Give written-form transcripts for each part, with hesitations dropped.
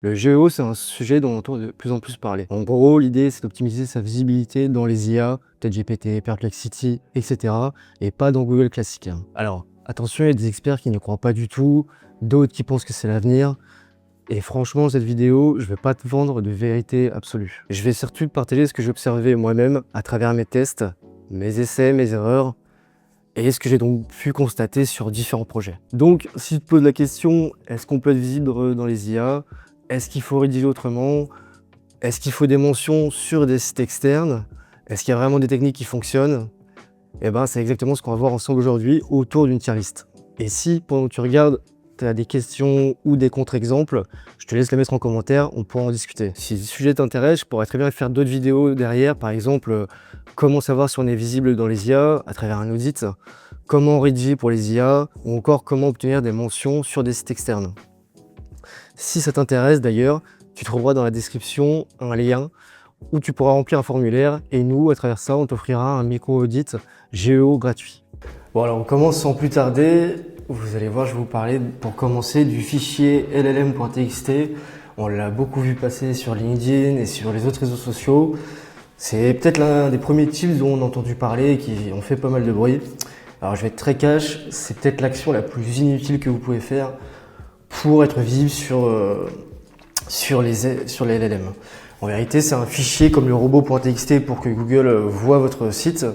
Le GEO, c'est un sujet dont on entend de plus en plus parler. En gros, l'idée, c'est d'optimiser sa visibilité dans les IA, ChatGPT, Perplexity, etc. et pas dans Google classique. Alors, attention, il y a des experts qui ne croient pas du tout, d'autres qui pensent que c'est l'avenir. Et franchement, cette vidéo, je ne vais pas te vendre de vérité absolue. Je vais surtout te partager ce que j'ai observé moi-même à travers mes tests, mes essais, mes erreurs, et ce que j'ai donc pu constater sur différents projets. Donc, si tu te poses la question, est-ce qu'on peut être visible dans les IA? Est-ce qu'il faut rédiger autrement? Est-ce qu'il faut des mentions sur des sites externes? Est-ce qu'il y a vraiment des techniques qui fonctionnent? Eh ben, c'est exactement ce qu'on va voir ensemble aujourd'hui autour d'une tier list. Et si, pendant que tu regardes, tu as des questions ou des contre-exemples, je te laisse les mettre en commentaire, on pourra en discuter. Si le sujet t'intéresse, je pourrais très bien faire d'autres vidéos derrière, par exemple, comment savoir si on est visible dans les IA à travers un audit, comment rédiger pour les IA, ou encore comment obtenir des mentions sur des sites externes. Si ça t'intéresse d'ailleurs, tu trouveras dans la description un lien où tu pourras remplir un formulaire et nous, à travers ça, on t'offrira un micro-audit GEO gratuit. Bon alors on commence sans plus tarder. Vous allez voir, je vais vous parler pour commencer du fichier llm.txt. On l'a beaucoup vu passer sur LinkedIn et sur les autres réseaux sociaux. C'est peut-être l'un des premiers tips dont on a entendu parler et qui ont fait pas mal de bruit. Alors je vais être très cash, c'est peut-être l'action la plus inutile que vous pouvez faire pour être visible sur les LLM. En vérité, c'est un fichier comme le robot.txt pour que Google voit votre site.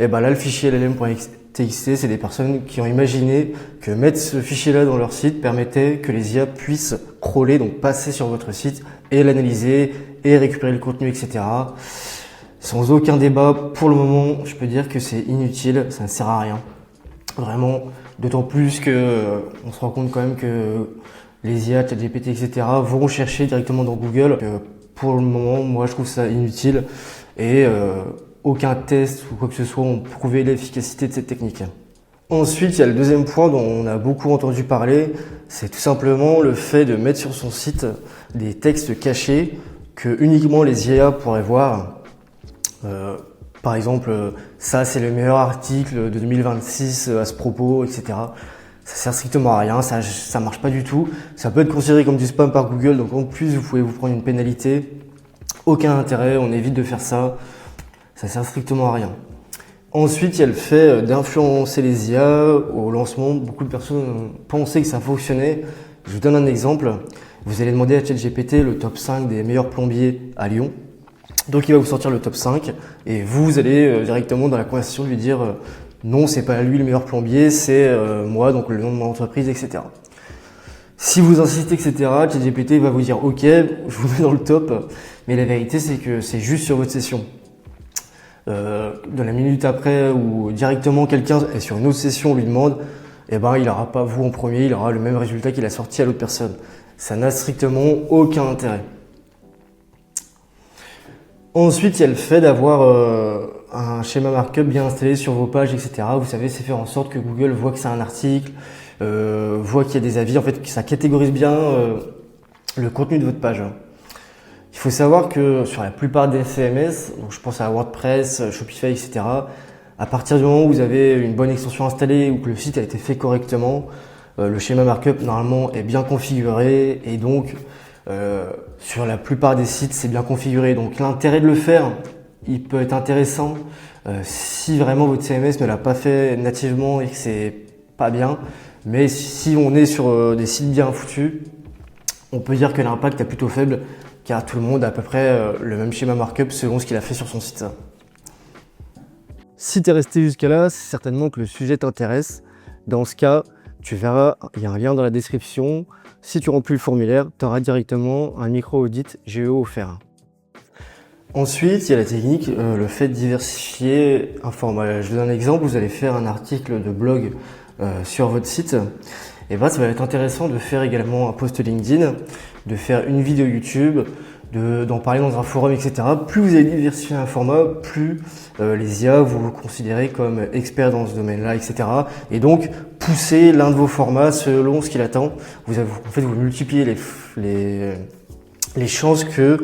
Et ben là, le fichier llm.txt, c'est des personnes qui ont imaginé que mettre ce fichier-là dans leur site permettait que les IA puissent crawler, donc passer sur votre site et l'analyser et récupérer le contenu, etc. Sans aucun débat, pour le moment, je peux dire que c'est inutile, ça ne sert à rien. Vraiment, d'autant plus que on se rend compte quand même que les IA, ChatGPT, etc. vont chercher directement dans Google. Pour le moment, moi, je trouve ça inutile et aucun test ou quoi que ce soit ont prouvé l'efficacité de cette technique. Ensuite, il y a le deuxième point dont on a beaucoup entendu parler, c'est tout simplement le fait de mettre sur son site des textes cachés que uniquement les IA pourraient voir. Par exemple, ça c'est le meilleur article de 2026 à ce propos, etc. Ça sert strictement à rien, ça marche pas du tout. Ça peut être considéré comme du spam par Google, donc en plus vous pouvez vous prendre une pénalité. Aucun intérêt, on évite de faire ça. Ça sert strictement à rien. Ensuite, il y a le fait d'influencer les IA. Au lancement, beaucoup de personnes pensaient que ça fonctionnait. Je vous donne un exemple. Vous allez demander à ChatGPT le top 5 des meilleurs plombiers à Lyon. Donc il va vous sortir le top 5 et vous allez directement dans la conversation lui dire non, c'est pas lui le meilleur plombier, c'est moi, donc le nom de mon entreprise, etc. Si vous insistez, etc., ChatGPT va vous dire ok, je vous mets dans le top, mais la vérité c'est que c'est juste sur votre session. Dans la minute après ou directement quelqu'un est sur une autre session, on lui demande, eh ben il n'aura pas vous en premier, il aura le même résultat qu'il a sorti à l'autre personne. Ça n'a strictement aucun intérêt. Ensuite, il y a le fait d'avoir un schéma markup bien installé sur vos pages, etc. Vous savez, c'est faire en sorte que Google voit que c'est un article, voit qu'il y a des avis, en fait, que ça catégorise bien le contenu de votre page. Il faut savoir que sur la plupart des CMS, donc je pense à WordPress, Shopify, etc., à partir du moment où vous avez une bonne extension installée ou que le site a été fait correctement, le schéma markup normalement est bien configuré et donc sur la plupart des sites, c'est bien configuré. Donc l'intérêt de le faire, il peut être intéressant si vraiment votre CMS ne l'a pas fait nativement et que c'est pas bien. Mais si on est sur des sites bien foutus, on peut dire que l'impact est plutôt faible car tout le monde a à peu près le même schéma markup selon ce qu'il a fait sur son site. Si tu es resté jusqu'à là, c'est certainement que le sujet t'intéresse. Dans ce cas, tu verras, il y a un lien dans la description. Si tu remplis le formulaire, tu auras directement un micro-audit GEO offert. Ensuite, il y a la technique, le fait de diversifier un format. Je vous donne un exemple, vous allez faire un article de blog sur votre site. Et ben, ça va être intéressant de faire également un post LinkedIn, de faire une vidéo YouTube, d'en parler dans un forum, etc. Plus vous allez diversifier un format, plus les IA vous considérez comme expert dans ce domaine-là, etc. Et donc, pousser l'un de vos formats selon ce qu'il attend. Vous multipliez les chances que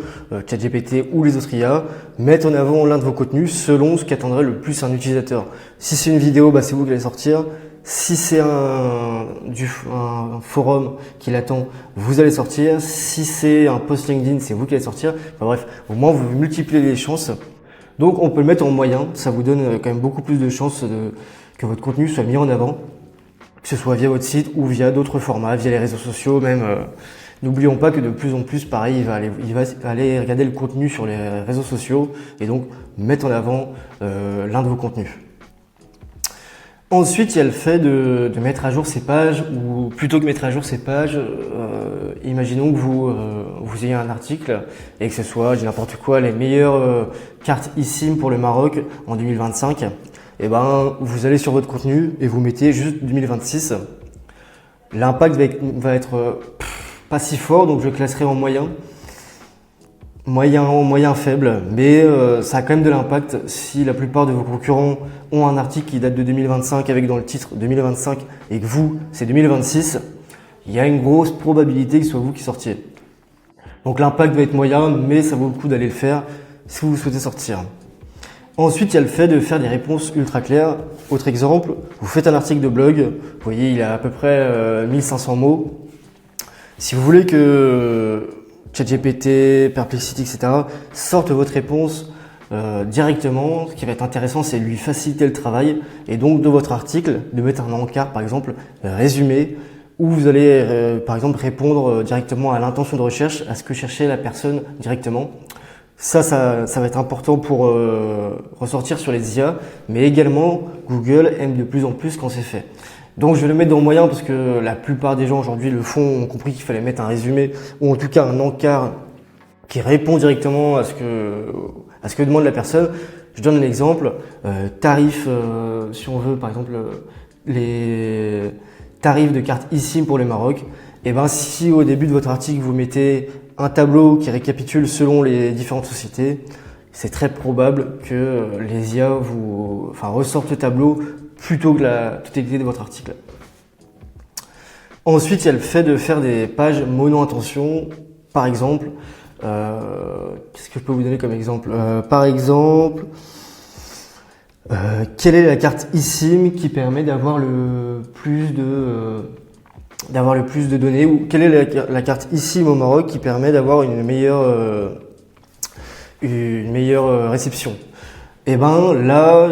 ChatGPT ou les autres IA mettent en avant l'un de vos contenus selon ce qu'attendrait le plus un utilisateur. Si c'est une vidéo, c'est vous qui allez sortir. Si c'est un forum qui l'attend, vous allez sortir. Si c'est un post LinkedIn, c'est vous qui allez sortir. Enfin bref, au moins vous multipliez les chances. Donc on peut le mettre en moyen, ça vous donne quand même beaucoup plus de chances que votre contenu soit mis en avant, que ce soit via votre site ou via d'autres formats, via les réseaux sociaux même. N'oublions pas que de plus en plus, pareil, il va aller regarder le contenu sur les réseaux sociaux et donc mettre en avant l'un de vos contenus. Ensuite, il y a le fait de mettre à jour ces pages, ou plutôt que mettre à jour ces pages, imaginons que vous ayez un article et que ce soit, j'ai n'importe quoi, les meilleures cartes eSIM pour le Maroc en 2025. Et ben, vous allez sur votre contenu et vous mettez juste 2026. L'impact va être pas si fort, donc je le classerai en moyen faible, mais ça a quand même de l'impact. Si la plupart de vos concurrents ont un article qui date de 2025 avec dans le titre 2025 et que vous, c'est 2026, il y a une grosse probabilité que ce soit vous qui sortiez. Donc l'impact va être moyen, mais ça vaut le coup d'aller le faire si vous souhaitez sortir. Ensuite, il y a le fait de faire des réponses ultra claires. Autre exemple, vous faites un article de blog, vous voyez, il a à peu près 1500 mots. Si vous voulez que ChatGPT, Perplexity, etc. sortent votre réponse directement, ce qui va être intéressant, c'est lui faciliter le travail et donc de votre article, de mettre un encart, par exemple, résumé, où vous allez, par exemple, répondre directement à l'intention de recherche, à ce que cherchait la personne directement. Ça va être important pour ressortir sur les IA, mais également, Google aime de plus en plus quand c'est fait. Donc je vais le mettre dans le moyen parce que la plupart des gens aujourd'hui le font, ont compris qu'il fallait mettre un résumé ou en tout cas un encart qui répond directement à ce que demande la personne. Je donne un exemple, tarif, si on veut par exemple les tarifs de carte eSIM pour le Maroc. Et ben si au début de votre article vous mettez un tableau qui récapitule selon les différentes sociétés, c'est très probable que les IA ressortent le tableau plutôt que la totalité de votre article. Ensuite, il y a le fait de faire des pages mono-intention. Par exemple, qu'est-ce que je peux vous donner comme exemple ? Par exemple, quelle est la carte eSIM qui permet d'avoir le plus de données, ou quelle est la carte eSIM au Maroc qui permet d'avoir une meilleure réception. Et ben là,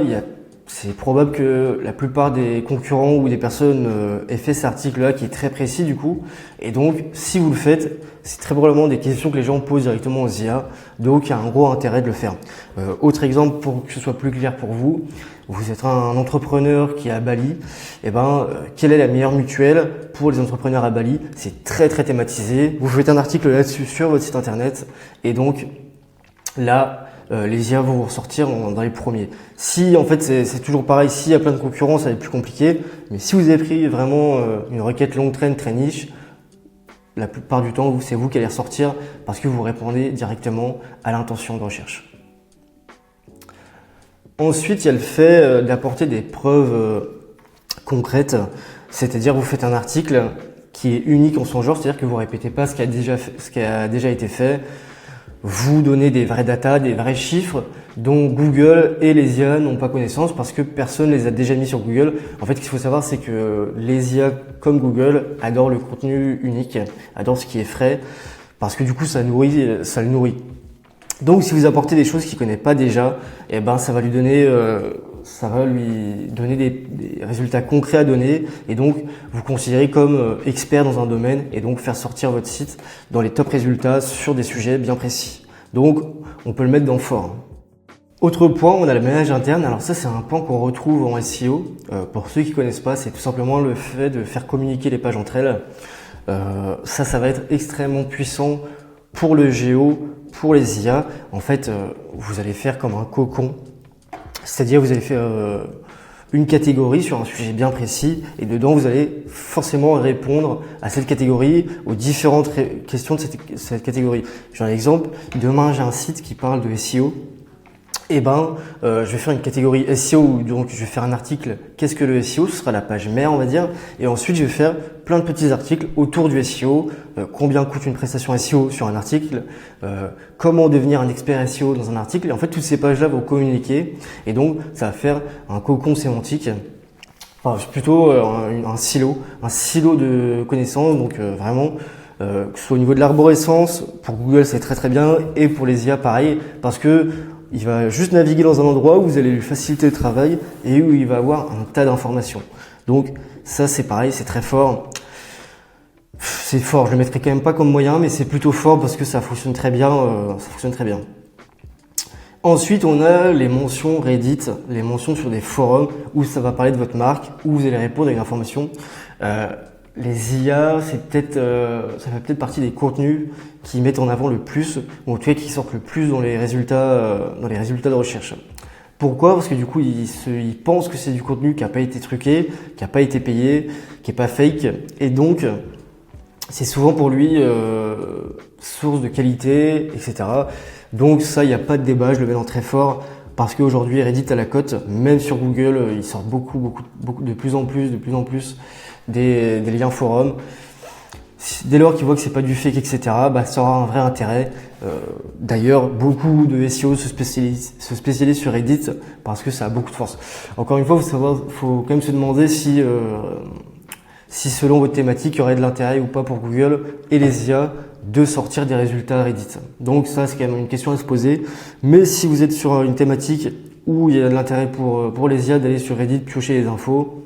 c'est probable que la plupart des concurrents ou des personnes aient fait cet article-là qui est très précis du coup. Et donc, si vous le faites, c'est très probablement des questions que les gens posent directement aux IA. Donc, il y a un gros intérêt de le faire. Autre exemple pour que ce soit plus clair pour vous, vous êtes un entrepreneur qui est à Bali. Et ben, quelle est la meilleure mutuelle pour les entrepreneurs à Bali? C'est très très thématisé. Vous faites un article là-dessus sur votre site internet. Et donc, là, les IA vont vous ressortir dans les premiers. Si en fait c'est toujours pareil, s'il y a plein de concurrents, ça va être plus compliqué. Mais si vous avez pris vraiment une requête longue traîne très niche, la plupart du temps c'est vous qui allez ressortir parce que vous répondez directement à l'intention de recherche. Ensuite, il y a le fait d'apporter des preuves concrètes, c'est-à-dire vous faites un article qui est unique en son genre, c'est-à-dire que vous répétez pas ce qui a déjà été fait. Vous donnez des vrais data, des vrais chiffres dont Google et les IA n'ont pas connaissance parce que personne les a déjà mis sur Google. En fait, ce qu'il faut savoir, c'est que les IA comme Google adorent le contenu unique, adorent ce qui est frais parce que du coup, ça le nourrit. Donc, si vous apportez des choses qu'il ne connaît pas déjà, eh ben, ça va lui donner des résultats concrets à donner et donc vous considérez comme expert dans un domaine et donc faire sortir votre site dans les top résultats sur des sujets bien précis. Donc, on peut le mettre dans fort. Autre point, on a le management interne. Alors ça, c'est un point qu'on retrouve en SEO. Pour ceux qui connaissent pas, c'est tout simplement le fait de faire communiquer les pages entre elles. Ça va être extrêmement puissant pour le SEO, pour les IA. En fait, vous allez faire comme un cocon. C'est-à-dire vous allez faire une catégorie sur un sujet bien précis et dedans vous allez forcément répondre à cette catégorie, aux différentes questions de cette catégorie. J'ai un exemple, demain j'ai un site qui parle de SEO. Et je vais faire une catégorie SEO, donc je vais faire un article, qu'est-ce que le SEO, ce sera la page mère on va dire, et ensuite je vais faire plein de petits articles autour du SEO, combien coûte une prestation SEO sur un article, comment devenir un expert SEO dans un article, et en fait toutes ces pages-là vont communiquer, et donc ça va faire un cocon sémantique Enfin, c'est plutôt un silo de connaissances, donc vraiment, que ce soit au niveau de l'arborescence, pour Google c'est très très bien, et pour les IA pareil, parce que il va juste naviguer dans un endroit où vous allez lui faciliter le travail et où il va avoir un tas d'informations. Donc ça c'est pareil, c'est très fort. C'est fort, je le mettrai quand même pas comme moyen, mais c'est plutôt fort parce que ça fonctionne très bien. Ensuite, on a les mentions Reddit, les mentions sur des forums où ça va parler de votre marque, où vous allez répondre à une information. Les IA, ça fait peut-être partie des contenus qui mettent en avant le plus, ou en tout cas qui sortent le plus dans les résultats de recherche. Pourquoi? Parce que du coup, ils pensent que c'est du contenu qui n'a pas été truqué, qui n'a pas été payé, qui n'est pas fake, et donc c'est souvent pour lui source de qualité, etc. Donc ça, il n'y a pas de débat, je le mets dans très fort, parce qu'aujourd'hui Reddit a la cote, même sur Google, il sort beaucoup, de plus en plus des liens forums. Dès lors qu'ils voient que c'est pas du fake, etc., ça aura un vrai intérêt. D'ailleurs, beaucoup de SEO se spécialisent sur Reddit parce que ça a beaucoup de force. Encore une fois, faut quand même se demander si selon votre thématique, il y aurait de l'intérêt ou pas pour Google et les IA de sortir des résultats Reddit. Donc ça, c'est quand même une question à se poser. Mais si vous êtes sur une thématique où il y a de l'intérêt pour les IA d'aller sur Reddit, piocher les infos,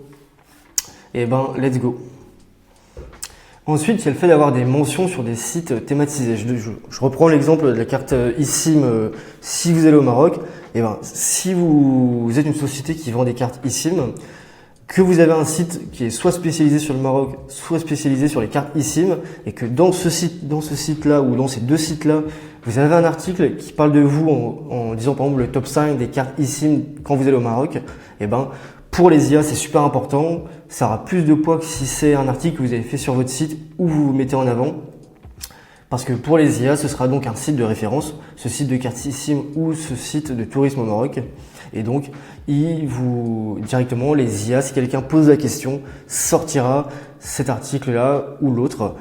et let's go. Ensuite, il y a le fait d'avoir des mentions sur des sites thématisés. Je reprends l'exemple de la carte eSIM. Si vous allez au Maroc, si vous êtes une société qui vend des cartes eSIM, que vous avez un site qui est soit spécialisé sur le Maroc, soit spécialisé sur les cartes eSIM, et que dans ce site-là, ou dans ces deux sites-là, vous avez un article qui parle de vous en disant par exemple le top 5 des cartes eSIM quand vous allez au Maroc, pour les IA, c'est super important. Ça aura plus de poids que si c'est un article que vous avez fait sur votre site où vous vous mettez en avant. Parce que pour les IA, ce sera donc un site de référence, ce site de carte eSIM ou ce site de tourisme au Maroc. Et donc, directement, les IA, si quelqu'un pose la question, sortira cet article-là ou l'autre,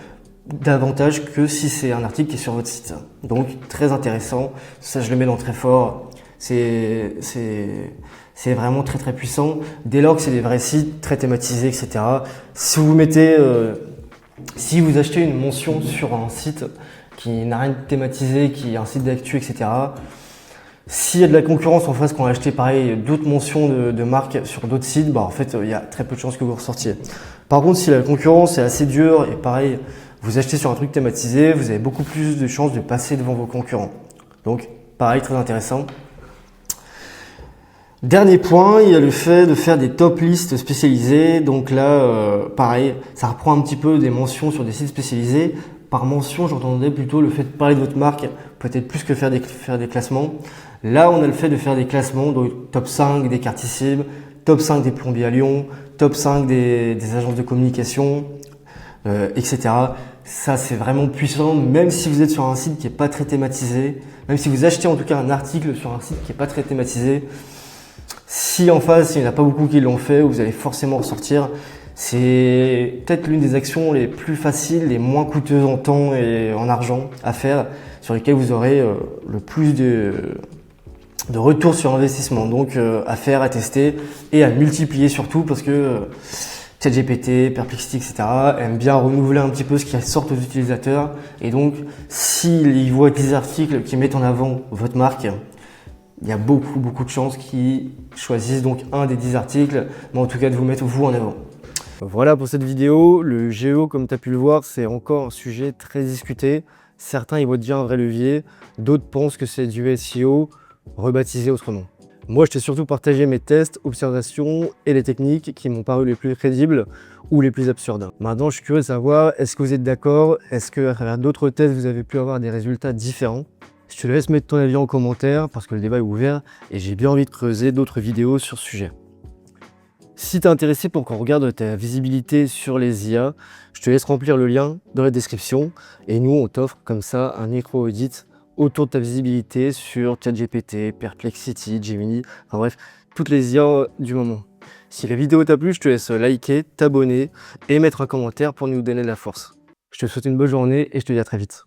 davantage que si c'est un article qui est sur votre site. Donc, très intéressant. Ça, je le mets dans très fort. C'est vraiment très très puissant. Dès lors que c'est des vrais sites, très thématisés, etc. Si vous achetez une mention sur un site qui n'a rien de thématisé, qui est un site d'actu, etc., s'il y a de la concurrence en face qu'on a acheté pareil d'autres mentions de marques sur d'autres sites, en fait il y a très peu de chances que vous ressortiez. Par contre, si la concurrence est assez dure et pareil, vous achetez sur un truc thématisé, vous avez beaucoup plus de chances de passer devant vos concurrents. Donc pareil, très intéressant. Dernier point, il y a le fait de faire des top listes spécialisées. Donc là, pareil, ça reprend un petit peu des mentions sur des sites spécialisés. Par mention, j'entendais plutôt le fait de parler de votre marque, peut-être plus que faire des classements. Là, on a le fait de faire des classements, donc top 5 des cartes eSIM, top 5 des plombiers à Lyon, top 5 des agences de communication, etc. Ça, c'est vraiment puissant, même si vous êtes sur un site qui n'est pas très thématisé, même si vous achetez en tout cas un article sur un site qui n'est pas très thématisé. Si en face, il n'y en a pas beaucoup qui l'ont fait, vous allez forcément ressortir. C'est peut-être l'une des actions les plus faciles, les moins coûteuses en temps et en argent à faire, sur lesquelles vous aurez le plus de retour sur investissement. Donc à faire, à tester et à multiplier surtout parce que ChatGPT, Perplexity, etc. aiment bien renouveler un petit peu ce qui sort aux utilisateurs. Et donc, s'ils voient des articles qui mettent en avant votre marque, il y a beaucoup de chances qu'ils choisissent donc un des 10 articles, mais en tout cas de vous mettre vous en avant. Voilà pour cette vidéo. Le GEO, comme tu as pu le voir, c'est encore un sujet très discuté. Certains y voient déjà un vrai levier, d'autres pensent que c'est du SEO rebaptisé autrement. Moi, je t'ai surtout partagé mes tests, observations et les techniques qui m'ont paru les plus crédibles ou les plus absurdes. Maintenant, je suis curieux de savoir, est-ce que vous êtes d'accord? Est-ce qu'à travers d'autres tests, vous avez pu avoir des résultats différents? Je te laisse mettre ton avis en commentaire parce que le débat est ouvert et j'ai bien envie de creuser d'autres vidéos sur ce sujet. Si tu es intéressé pour qu'on regarde ta visibilité sur les IA, je te laisse remplir le lien dans la description et nous, on t'offre comme ça un micro-audit autour de ta visibilité sur ChatGPT, Perplexity, Gemini, enfin bref, toutes les IA du moment. Si la vidéo t'a plu, je te laisse liker, t'abonner et mettre un commentaire pour nous donner de la force. Je te souhaite une bonne journée et je te dis à très vite.